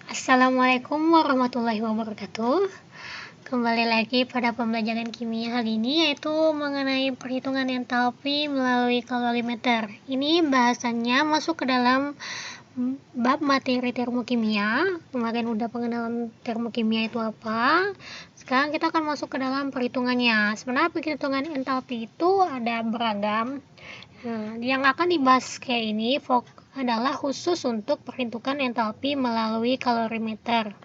Assalamualaikum warahmatullahi wabarakatuh. Kembali lagi pada pembelajaran kimia hari ini, yaitu mengenai perhitungan entalpi melalui kalorimeter. Ini bahasannya masuk ke dalam bab materi termokimia. Kemarin udah pengenalan termokimia itu apa. Sekarang kita akan masuk ke dalam perhitungannya. Sebenarnya perhitungan entalpi itu ada beragam. Nah, yang akan dibahas kayak ini adalah khusus untuk perhitungan entalpi melalui kalorimeter.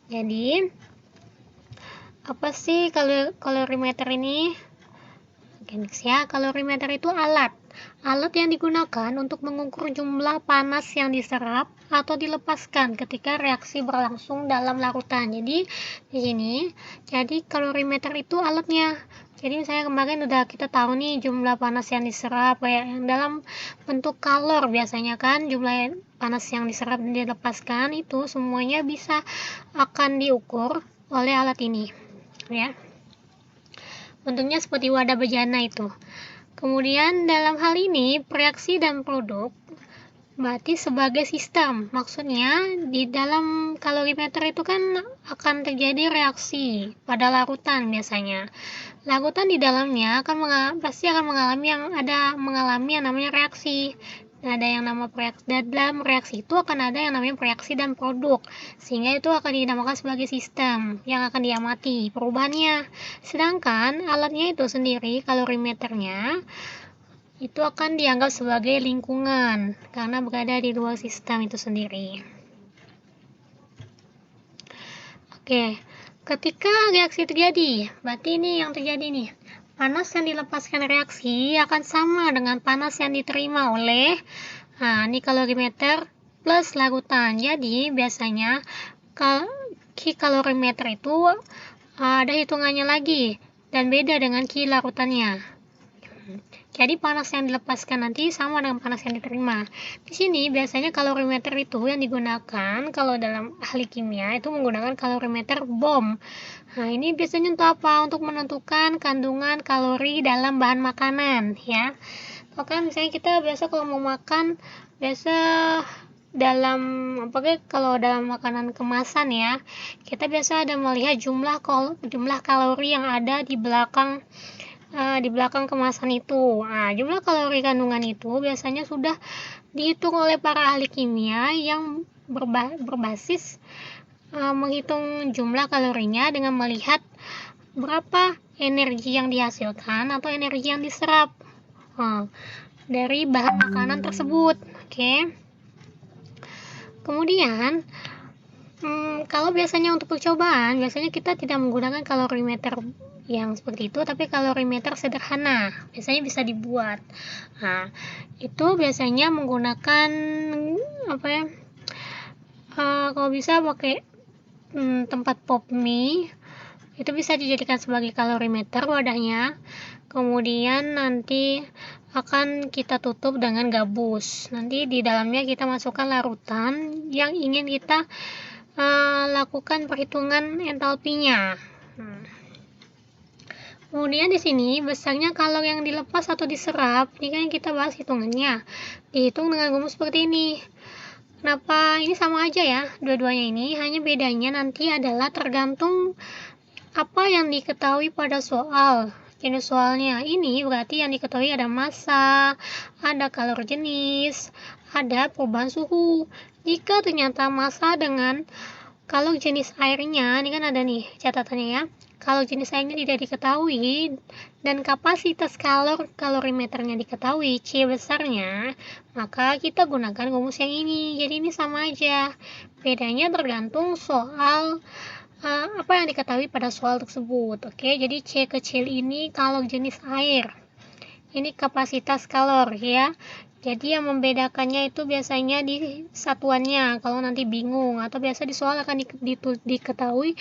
Jadi, apa sih kalorimeter ini? Oke, next ya. Kalorimeter itu alat yang digunakan untuk mengukur jumlah panas yang diserap atau dilepaskan ketika reaksi berlangsung dalam larutan. Jadi di sini, kalorimeter itu alatnya. Jadi misalnya kemarin udah kita tahu nih jumlah panas yang diserap kayak yang dalam bentuk kalor biasanya kan, jumlah panas yang diserap dan dilepaskan itu semuanya bisa akan diukur oleh alat ini ya. Bentuknya seperti wadah bejana itu. Kemudian dalam hal ini reaksi dan produk berarti sebagai sistem. Maksudnya di dalam kalorimeter itu kan akan terjadi reaksi pada larutan biasanya. Larutan di dalamnya pasti akan mengalami yang namanya reaksi. Ada yang dalam reaksi itu akan ada yang namanya reaksi dan produk, sehingga itu akan dinamakan sebagai sistem yang akan diamati perubahannya. Sedangkan alatnya itu sendiri, kalorimeternya, itu akan dianggap sebagai lingkungan karena berada di luar sistem itu sendiri. Oke, ketika reaksi terjadi, berarti ini yang terjadi nih. Panas yang dilepaskan reaksi akan sama dengan panas yang diterima oleh ini kalorimeter plus larutan. Jadi biasanya kalorimeter itu ada hitungannya lagi dan beda dengan larutannya. Jadi panas yang dilepaskan nanti sama dengan panas yang diterima. Di sini biasanya kalorimeter itu yang digunakan kalau dalam ahli kimia itu menggunakan kalorimeter BOM. Nah, ini biasanya untuk apa? Untuk menentukan kandungan kalori dalam bahan makanan ya. Oke, misalnya kita biasa kalau mau makan kalau dalam makanan kemasan ya, kita biasa ada melihat jumlah kalori yang ada di belakang kemasan itu. Nah, jumlah kalori kandungan itu biasanya sudah dihitung oleh para ahli kimia yang berbasis menghitung jumlah kalorinya dengan melihat berapa energi yang dihasilkan atau energi yang diserap dari bahan makanan tersebut. Oke. Kemudian kalau biasanya untuk percobaan, biasanya kita tidak menggunakan kalorimeter yang seperti itu, tapi kalorimeter sederhana biasanya bisa dibuat. Nah, itu biasanya menggunakan kalau bisa pakai tempat pop mie, itu bisa dijadikan sebagai kalorimeter wadahnya. Kemudian nanti akan kita tutup dengan gabus. Nanti di dalamnya kita masukkan larutan yang ingin kita lakukan perhitungan entalpinya. Kemudian di sini besarnya kalori yang dilepas atau diserap, ini kan kita bahas hitungannya. Dihitung dengan rumus seperti ini. Kenapa ini sama aja ya? Dua-duanya ini hanya bedanya nanti adalah tergantung apa yang diketahui pada soal. Jenis soalnya ini berarti yang diketahui ada massa, ada kalori jenis, ada perubahan suhu. Jika ternyata massa dengan kalau jenis airnya, ini kan ada nih catatannya ya. Kalau jenis airnya tidak diketahui dan kapasitas kalorimeternya diketahui, C besarnya, maka kita gunakan rumus yang ini. Jadi ini sama aja. Bedanya tergantung soal apa yang diketahui pada soal tersebut. Oke, jadi C kecil ini kalau jenis air. Ini kapasitas kalor ya. Jadi yang membedakannya itu biasanya di satuannya, kalau nanti bingung atau biasa di soal akan diketahui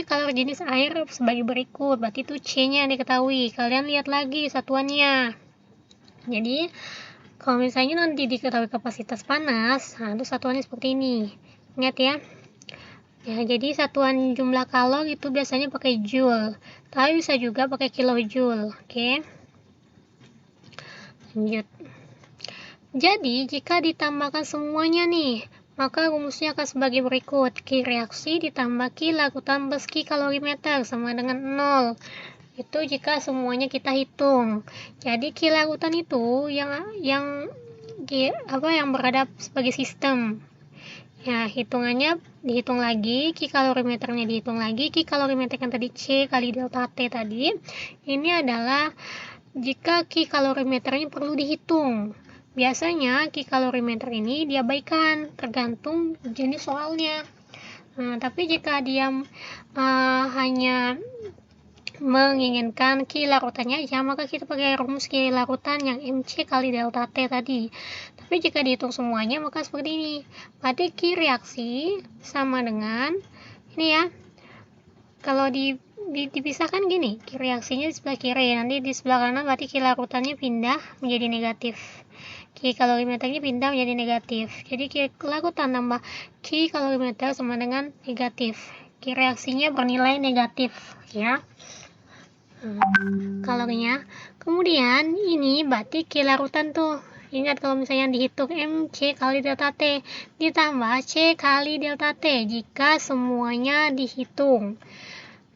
kalori jenis air sebagai berikut, berarti itu C-nya yang diketahui. Kalian lihat lagi satuannya. Jadi kalau misalnya nanti diketahui kapasitas panas, itu satuannya seperti ini. Ingat ya. Ya, jadi satuan jumlah kalor itu biasanya pakai joule, tapi bisa juga pakai kilojoule. Oke. Lanjut. Jadi, jika ditambahkan semuanya nih, Maka rumusnya akan sebagai berikut. Q reaksi ditambah Q larutan plus Q kalorimeter sama dengan 0. Itu jika semuanya kita hitung. Jadi Q larutan itu yang berada sebagai sistem. Ya, hitungannya dihitung lagi, Q kalorimeternya dihitung lagi, Q kalorimeter yang tadi C kali delta T tadi. Ini adalah jika Q kalorimeternya perlu dihitung. Biasanya Q kalorimeter ini diabaikan tergantung jenis soalnya. Tapi jika dia hanya menginginkan Q larutannya aja, maka kita pakai rumus Q larutan yang MC kali delta T tadi. Tapi jika dihitung semuanya, maka seperti ini. Berarti Q reaksi sama dengan ini ya. Kalau dipisahkan gini, Q reaksinya di sebelah kiri, nanti di sebelah kanan berarti Q larutannya pindah menjadi negatif. Q kalorimeternya pindah menjadi negatif. Jadi Q larutan tambah Q kalorimeter sama dengan negatif. Q reaksinya bernilai negatif ya. Kalorinya. Kemudian ini berarti Q larutan tuh. Ingat kalau misalnya dihitung MC kali delta T ditambah C kali delta T jika semuanya dihitung.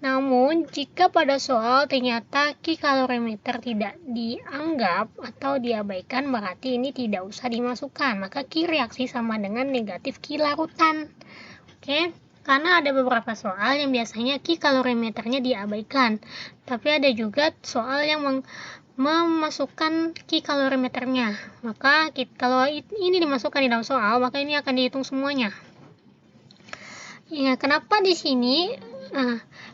Namun, jika pada soal ternyata Q kalorimeter tidak dianggap atau diabaikan, berarti ini tidak usah dimasukkan. Maka Q reaksi sama dengan negatif Q larutan. Oke, karena ada beberapa soal yang biasanya Q kalorimeternya diabaikan. Tapi ada juga soal yang memasukkan Q kalorimeternya. Maka kalau ini dimasukkan di dalam soal, maka ini akan dihitung semuanya. Ya, kenapa di sini?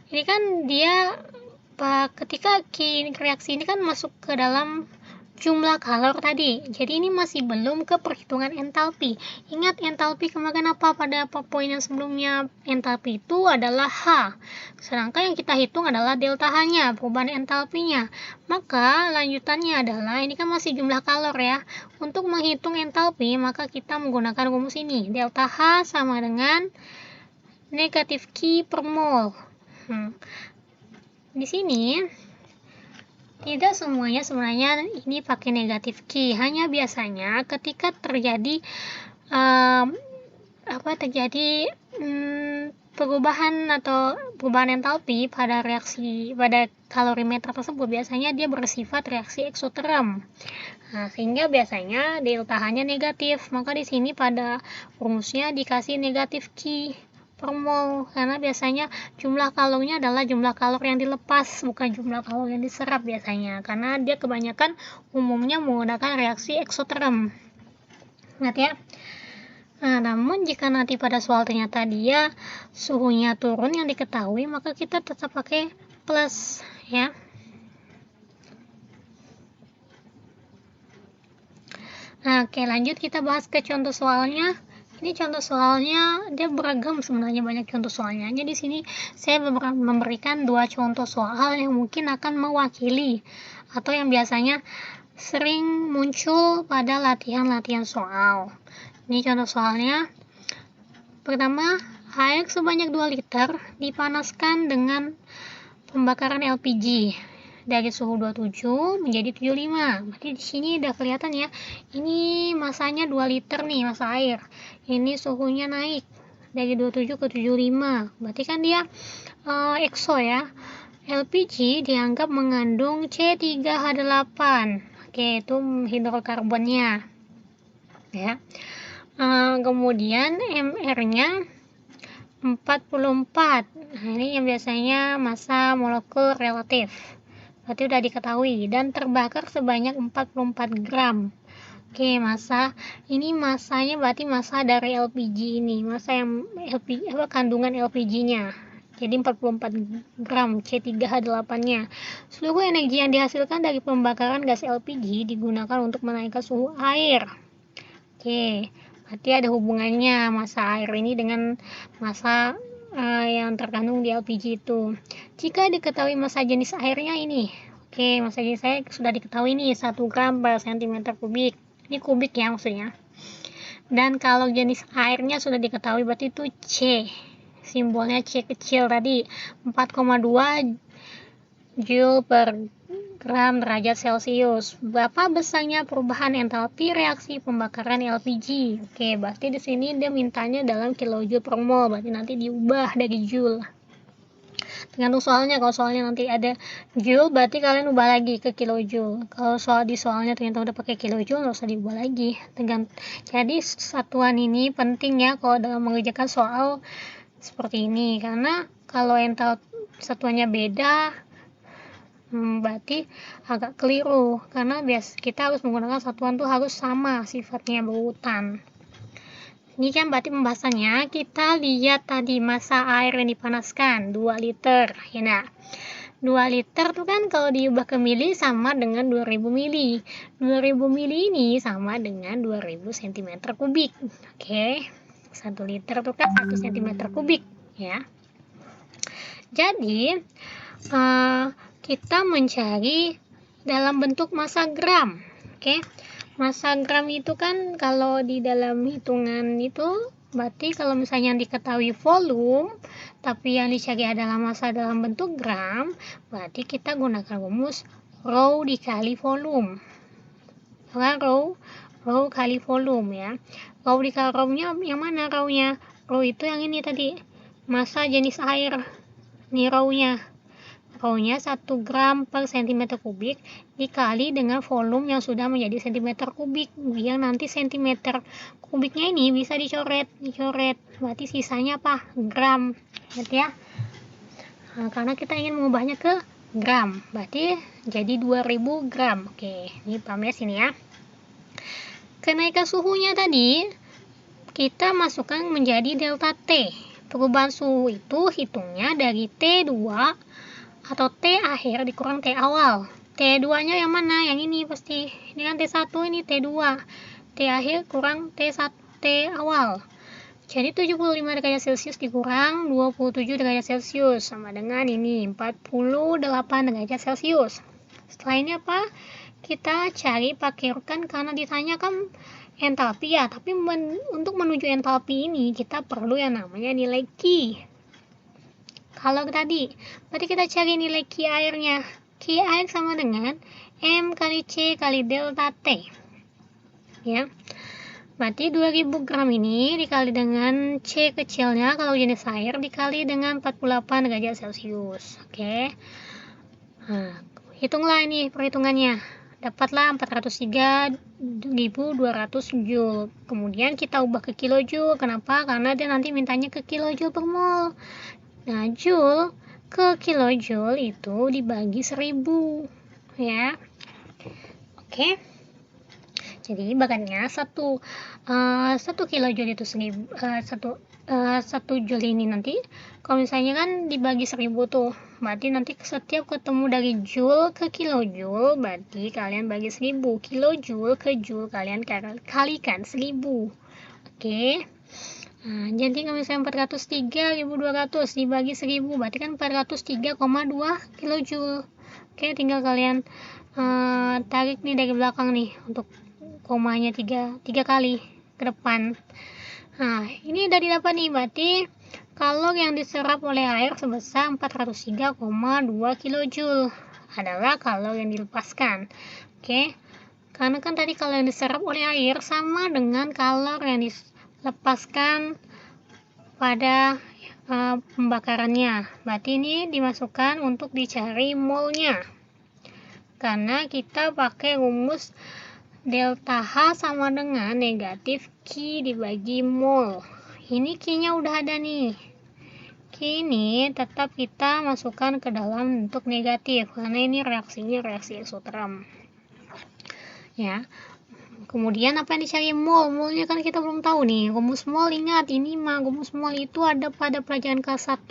Ini kan dia ketika Q reaksi ini kan masuk ke dalam jumlah kalor tadi. Jadi ini masih belum ke perhitungan entalpi. Ingat entalpi kemarin apa pada poin yang sebelumnya? Entalpi itu adalah H. Sedangkan yang kita hitung adalah delta H-nya, perubahan entalpinya. Maka lanjutannya adalah ini kan masih jumlah kalor ya. Untuk menghitung entalpi, maka kita menggunakan rumus ini. Delta H sama dengan negatif Q per mol. Di sini tidak semuanya sebenarnya ini pakai negatif Q. Hanya biasanya ketika terjadi perubahan entalpi pada kalorimeter tersebut, biasanya dia bersifat reaksi eksoterm. Sehingga biasanya delta H-nya negatif. Maka di sini pada rumusnya dikasih negatif Q per mol, karena biasanya jumlah kalornya adalah jumlah kalor yang dilepas, bukan jumlah kalor yang diserap biasanya, karena dia kebanyakan umumnya menggunakan reaksi eksoterm. Ingat ya. Namun jika nanti pada soal ternyata dia suhunya turun yang diketahui, maka kita tetap pakai plus ya. Oke, lanjut kita bahas ke contoh soalnya. Ini contoh soalnya dia beragam sebenarnya, banyak contoh soalnya. Jadi di sini saya memberikan 2 contoh soal yang mungkin akan mewakili atau yang biasanya sering muncul pada latihan-latihan soal. Ini contoh soalnya. Pertama, air sebanyak 2 liter dipanaskan dengan pembakaran LPG dari suhu 27 menjadi 75. Berarti di sini udah kelihatan ya. Ini masanya 2 liter nih, masa air. Ini suhunya naik dari 27 ke 75. Berarti kan dia ekso ya. LPG dianggap mengandung C3H8. Oke, itu hidrokarbonnya. Ya. Kemudian MR-nya 44. Nah, ini yang biasanya massa molekul relatif. Berarti udah diketahui, dan terbakar sebanyak 44 gram. Oke, ini massanya berarti massa dari LPG ini, massa yang kandungan LPG-nya. Jadi 44 gram C3H8-nya. Seluruh energi yang dihasilkan dari pembakaran gas LPG digunakan untuk menaikkan suhu air. Oke, berarti ada hubungannya massa air ini dengan massa yang terkandung di LPG itu. Jika diketahui massa jenis airnya ini, massa jenis air sudah diketahui nih 1 gram per cm kubik. Ini kubik ya maksudnya. Dan kalau jenis airnya sudah diketahui, berarti itu C. Simbolnya C kecil tadi, 4,2 Joule per gram derajat Celcius. Berapa besarnya perubahan entalpi reaksi pembakaran LPG? Oke, berarti di sini dia mintanya dalam kilojoule per mol, berarti nanti diubah dari joule. Tergantung soalnya, kalau soalnya nanti ada joule, berarti kalian ubah lagi ke kilojoule. Kalau di soalnya ternyata udah pakai kilojoule, nggak usah diubah lagi. Jadi satuan ini penting ya kalau dalam mengerjakan soal seperti ini, karena kalau entalpi satuannya beda, berarti agak keliru, karena kita harus menggunakan satuan tuh harus sama sifatnya, berurutan. Ini kan berarti pembahasannya kita lihat tadi massa air yang dipanaskan 2 liter ya. Nah, 2 liter tuh kan kalau diubah ke mili sama dengan 2000 mili. 2000 mili ini sama dengan 2000 cm kubik. Oke. 1 liter tuh kan 1 cm kubik ya. Jadi kita mencari dalam bentuk massa gram. Oke. Massa gram itu kan kalau di dalam hitungan itu berarti kalau misalnya yang diketahui volume tapi yang dicari adalah massa dalam bentuk gram, berarti kita gunakan rumus rho dikali volume. Rho kali volume ya. Rho dikali rho-nya yang mana rho-nya? Rho itu yang ini tadi, massa jenis air. Ini rho-nya. Rho-nya 1 gram per cm kubik dikali dengan volume yang sudah menjadi cm kubik, biar nanti cm kubiknya ini bisa dicoret. Berarti sisanya apa? Gram. Lihat ya. Nah, karena kita ingin mengubahnya ke gram, berarti jadi 2000 gram. Oke, ini paham ya sini ya. Kenaikan suhunya tadi kita masukkan menjadi delta T. Perubahan suhu itu hitungnya dari T2 atau T akhir dikurang T awal. T2-nya yang mana? Yang ini pasti. Ini kan T1, ini T2. T akhir kurang T1, T awal. Jadi 75 derajat Celcius dikurang 27 derajat Celcius sama dengan ini 48 derajat Celcius. Setelah ini apa? Kita cari pakai rukan karena ditanya kan entalpi ya, tapi untuk menuju entalpi ini kita perlu yang namanya nilai Q. Kalau tadi, berarti kita cari nilai Q airnya. Q air sama dengan M kali C kali delta T. Ya. Berarti 2000 gram ini dikali dengan C kecilnya kalau jenis air dikali dengan 48 derajat Celcius. Oke. Nah, hitunglah ini perhitungannya. Dapatlah 403.200 joule. Kemudian kita ubah ke kilojoule. Kenapa? Karena dia nanti mintanya ke kilojoule per mol. Nah, joule ke kilojoule itu dibagi 1000 ya. Oke. Jadi bagannya 1 kilojoule itu 1 joule ini nanti kalau misalnya kan dibagi 1000 tuh, berarti nanti setiap ketemu dari joule ke kilojoule, berarti kalian bagi 1000. Kilojoule ke joule kalian kalikan 1000. Oke. Nah, jadi kalau misalnya 403.200 dibagi 1000, berarti kan 403,2 kilojoule. Oke, tinggal kalian tarik nih dari belakang nih untuk komanya 3 kali ke depan. Nah, ini udah didapat nih, berarti kalor yang diserap oleh air sebesar 403,2 kilojoule adalah kalor yang dilepaskan. Oke. Karena kan tadi kalor yang diserap oleh air sama dengan kalor yang dilepaskan pada pembakarannya. Berarti ini dimasukkan untuk dicari molnya. Karena kita pakai rumus delta H sama dengan negatif Q dibagi mol. Ini Q-nya udah ada nih. Q ini tetap kita masukkan ke dalam bentuk negatif karena ini reaksinya reaksi eksoterm. Ya. Kemudian apa yang dicari? Mol. Molnya kan kita belum tahu nih. Rumus mol, ingat ini mah rumus mol itu ada pada pelajaran kelas 1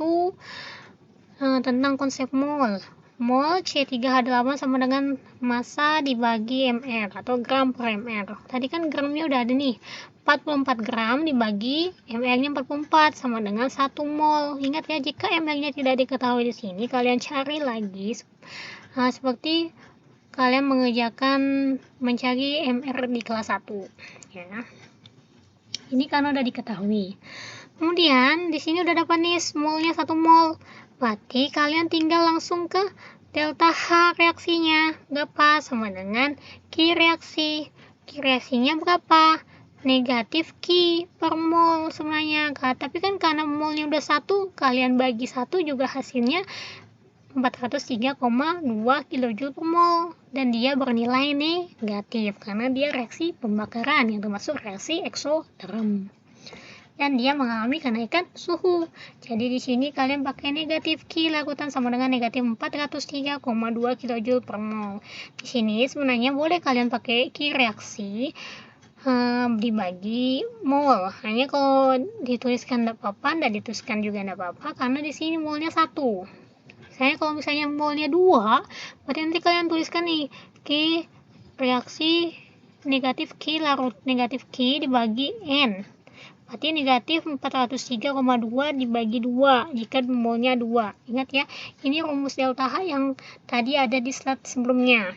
tentang konsep mol. Mol C3H8 sama dengan massa dibagi mR atau gram per mR. Tadi kan gramnya udah ada nih. 44 gram dibagi mR-nya 44 sama dengan 1 mol. Ingat ya, jika mR-nya tidak diketahui di sini, kalian cari lagi seperti kalian mengerjakan mencari mR di kelas 1 ya. Ini karena udah diketahui. Kemudian di sini udah dapat nih molnya 1 mol. Berarti kalian tinggal langsung ke delta H reaksinya berapa? Sama dengan Q reaksi. Q reaksinya berapa? Negatif Q per mol sebenarnya. Tapi kan karena molnya udah 1, kalian bagi 1 juga hasilnya 403,2 kJ per mol. Dan dia bernilai negatif karena dia reaksi pembakaran yang termasuk reaksi eksoterm. Dan dia mengalami kenaikan suhu. Jadi di sini kalian pakai negatif Q larutan sama dengan negatif 403,2 kJ per mol. Di sini sebenarnya boleh kalian pakai Q reaksi dibagi mol. Hanya kalau dituliskan tidak apa-apa, tidak dituliskan juga tidak apa-apa karena di sini molnya 1. Kalau misalnya molnya 2, berarti nanti kalian tuliskan nih Q reaksi negatif Q larut negatif Q dibagi N. Berarti negatif 403,2 dibagi 2 jika molnya 2. Ingat ya, ini rumus delta H yang tadi ada di slide sebelumnya.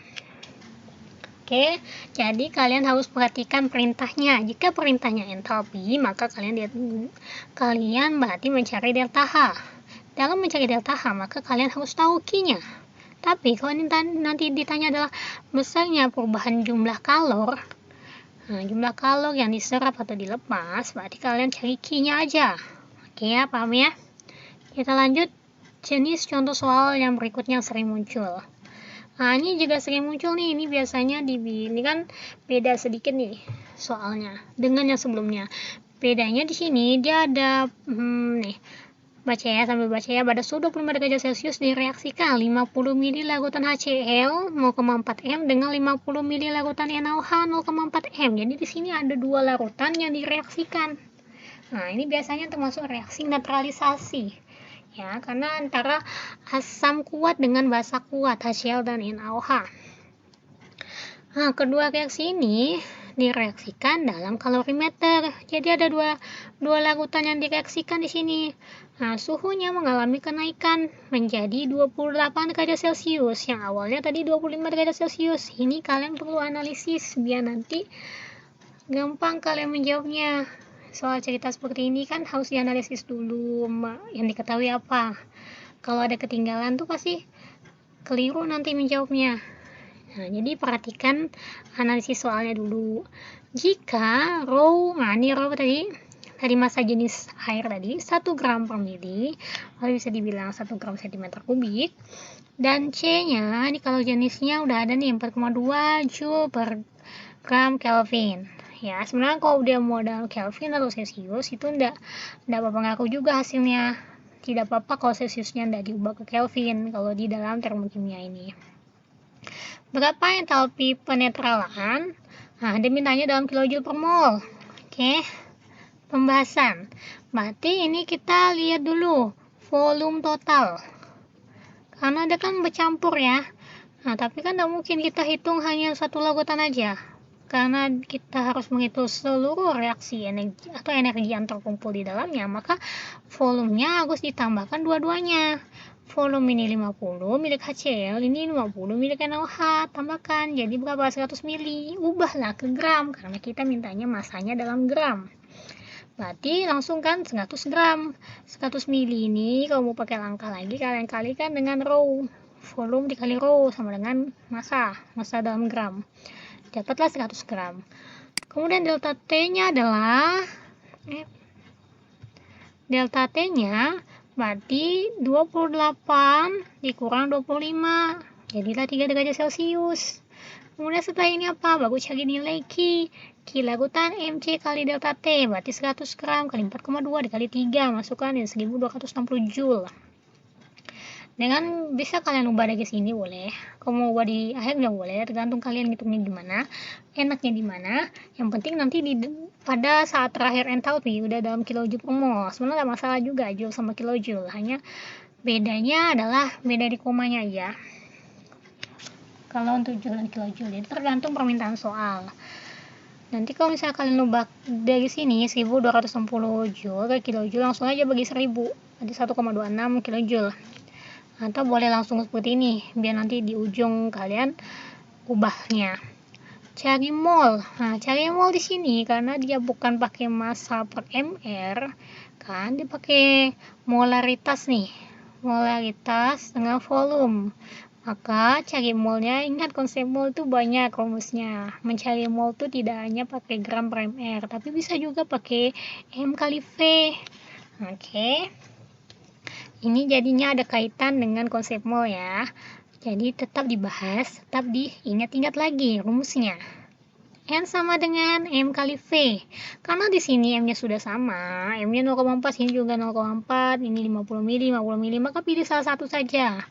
Oke, jadi kalian harus perhatikan perintahnya. Jika perintahnya entalpi, maka kalian berarti mencari delta H. Dalam mencari delta H, maka kalian harus tahu Q-nya. Tapi kalau nanti ditanya adalah besarnya perubahan jumlah kalor, jumlah kalor yang diserap atau dilepas, berarti kalian cari Q-nya aja. Oke ya, paham ya? Kita lanjut jenis contoh soal yang berikutnya sering muncul. Ini juga sering muncul nih, ini biasanya ini kan beda sedikit nih soalnya dengan yang sebelumnya. Bedanya di sini dia ada nih, baca ya, sambil baca ya. Pada suhu 25 derajat Celcius direaksikan 50 ml larutan HCl 0,4 m dengan 50 ml larutan NaOH 0,4 m. Jadi di sini ada dua larutan yang direaksikan. Ini biasanya termasuk reaksi neutralisasi. Ya, karena antara asam kuat dengan basa kuat HCl dan NaOH. Kedua reaksi ini direaksikan dalam kalorimeter. Jadi ada dua larutan yang direaksikan di sini. Suhunya mengalami kenaikan menjadi 28 derajat Celcius. Yang awalnya tadi 25 derajat Celcius. Ini kalian perlu analisis biar nanti gampang kalian menjawabnya. Soal cerita seperti ini kan harus dianalisis dulu yang diketahui apa. Kalau ada ketinggalan tuh pasti keliru nanti menjawabnya. Jadi perhatikan analisis soalnya dulu. Jika rho, ini rho tadi massa jenis air tadi 1 gram per mili, lalu bisa dibilang 1 gram cm kubik. Dan C-nya, ini kalau jenisnya udah ada nih 4,2 Joule per gram Kelvin. Ya, sebenarnya kalau udah modal Kelvin atau Celsius itu enggak berpengaruh juga hasilnya. Tidak apa-apa kalau Celsiusnya enggak diubah ke Kelvin kalau di dalam termokimia ini. Berapa entalpi penetralan? Dia mintanya dalam kilojoule per mol. Oke. Pembahasan. Berarti ini kita lihat dulu volume total. Karena ada kan bercampur ya. Tapi kan tidak mungkin kita hitung hanya satu larutan aja. Karena kita harus menghitung seluruh reaksi energi atau energi yang terkumpul di dalamnya, maka volumenya harus ditambahkan dua-duanya. Volume ini 50 milik HCl, ini 50 milik NaOH, tambahkan jadi berapa? 100 mili. Ubahlah ke gram karena kita mintanya masanya dalam gram. Berarti langsung kan 100 gram. 100 mili ini kalau mau pakai langkah lagi kalian kalikan dengan rho. Volume dikali rho sama dengan massa dalam gram. Dapatlah 100 gram. Kemudian delta T-nya adalah delta T-nya berarti 28 dikurang 25. Jadilah 3 derajat Celcius. Kemudian setelah ini apa? Baru cari nilai Q. Q larutan MC kali delta T berarti 100 gram kali 4,2 dikali 3. Masukkan ya 1260 Joule. Dengan bisa kalian ubah dari sini boleh. Kalau mau ubah di akhir nggak boleh, tergantung kalian ngitungnya gimana, enaknya di mana. Yang penting nanti pada saat terakhir entalpi udah dalam kilojoule per mol. Sebenarnya nggak masalah juga joule sama kilojoule, hanya bedanya adalah beda di komanya aja. Kalau untuk joule dan kilojoule, jadi tergantung permintaan soal. Nanti kalau misalnya kalian ubah dari sini 1260 Joule ke kilojoule, langsung aja bagi 1000, jadi 1,26 kilojoule. Atau boleh langsung seperti ini biar nanti di ujung kalian ubahnya. Cari mol. Cari mol di sini karena dia bukan pakai massa per mr, kan dia pakai molaritas nih. Molaritas dengan volume. Maka cari molnya, ingat konsep mol itu banyak rumusnya. Mencari mol itu tidak hanya pakai gram per mr, tapi bisa juga pakai M kali V. Oke. Ini jadinya ada kaitan dengan konsep mol ya. Jadi tetap dibahas, tetap diingat-ingat lagi rumusnya. N sama dengan M kali V. Karena di sini M-nya sudah sama, M-nya 0,4, ini juga 0,4, ini 50 mili, 50 mili, maka pilih salah satu saja.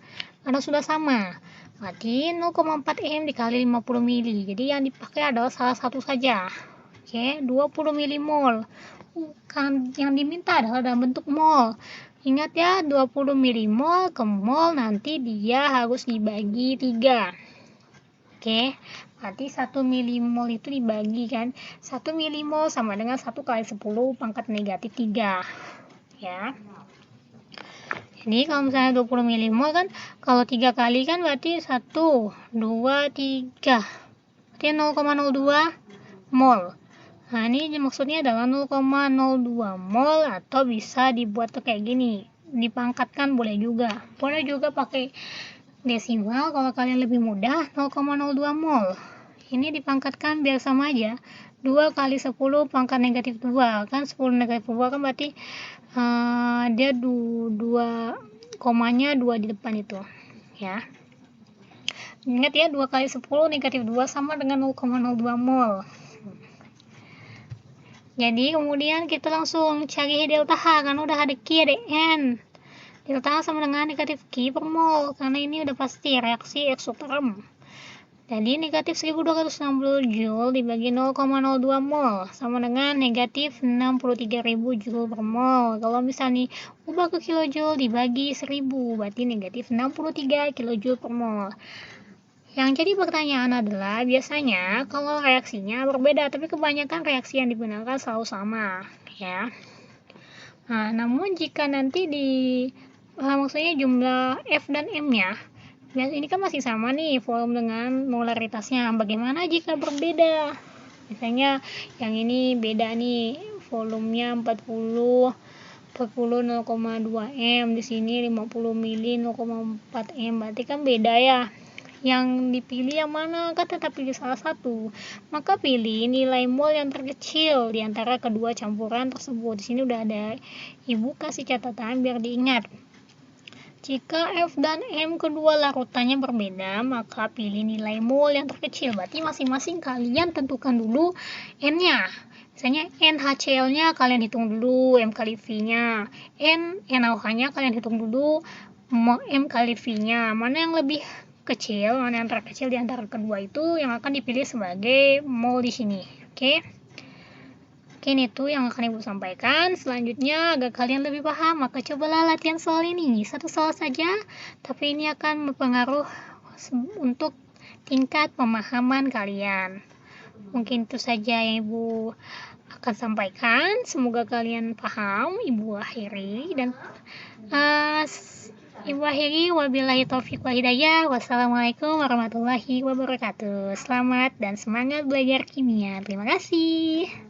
Karena sudah sama. Berarti 0,4 M dikali 50 mili. Jadi yang dipakai adalah salah satu saja. Oke, 20 milimol. Kan yang diminta adalah dalam bentuk mol. Ingat ya, 20 milimol ke mol nanti dia harus dibagi 3. Oke, berarti 1 milimol itu dibagi kan. 1 milimol sama dengan 1 kali 10 pangkat negatif 3. Ya. Jadi kalau misalnya 20 milimol kan, kalau 3 kali kan berarti 1, 2, 3. Berarti 0,02 mol. Nah, ini maksudnya adalah 0,02 mol, atau bisa dibuat kayak gini. Dipangkatkan boleh juga. Boleh juga pakai desimal kalau kalian lebih mudah, 0,02 mol. Ini dipangkatkan biar sama aja. 2 kali 10 pangkat negatif 2. Kan 10 negatif 2 kan berarti dia 2 komanya 2 di depan itu ya. Ingat ya, 2 kali 10 negatif 2 sama dengan 0,02 mol. Jadi kemudian kita langsung cari delta H, karena udah ada Q, ada N. Delta H sama dengan negatif Q per mol, karena ini udah pasti reaksi eksoterm. Jadi negatif 1260 Joule dibagi 0,02 mol sama dengan negatif 63.000 Joule per mol. Kalau misalnya ubah ke kilojoule dibagi 1000, berarti negatif 63 kilojoule per mol. Yang jadi pertanyaan adalah, biasanya kalau reaksinya berbeda, tapi kebanyakan reaksi yang digunakan selalu sama ya. Nah, namun jika nanti maksudnya jumlah F dan M-nya, ini kan masih sama nih volume dengan molaritasnya. Bagaimana jika berbeda? Misalnya yang ini beda nih, volumenya 40 0,2 M, di sini 50 mili 0,4 M. Berarti kan beda ya. Yang dipilih yang mana? Kan tetap pilih salah satu. Maka pilih nilai mol yang terkecil di antara kedua campuran tersebut. Di sini udah ada Ibu kasih catatan biar diingat. Jika F dan M kedua larutannya berbeda, maka pilih nilai mol yang terkecil. Berarti masing-masing kalian tentukan dulu N-nya. Misalnya NaCl-nya kalian hitung dulu, M kali V-nya. NaOH-nya kalian hitung dulu, M kali V-nya. Mana yang lebih kecil, mana yang terkecil di antara kedua itu yang akan dipilih sebagai mol di sini. Oke? Mungkin itu yang akan Ibu sampaikan. Selanjutnya, agar kalian lebih paham, maka cobalah latihan soal ini. Satu soal saja, tapi ini akan berpengaruh untuk tingkat pemahaman kalian. Mungkin itu saja yang Ibu akan sampaikan. Semoga kalian paham. Ibu akhiri dan wabillahi taufiq wal hidayah. Wassalamualaikum warahmatullahi wabarakatuh. Selamat dan semangat belajar kimia. Terima kasih.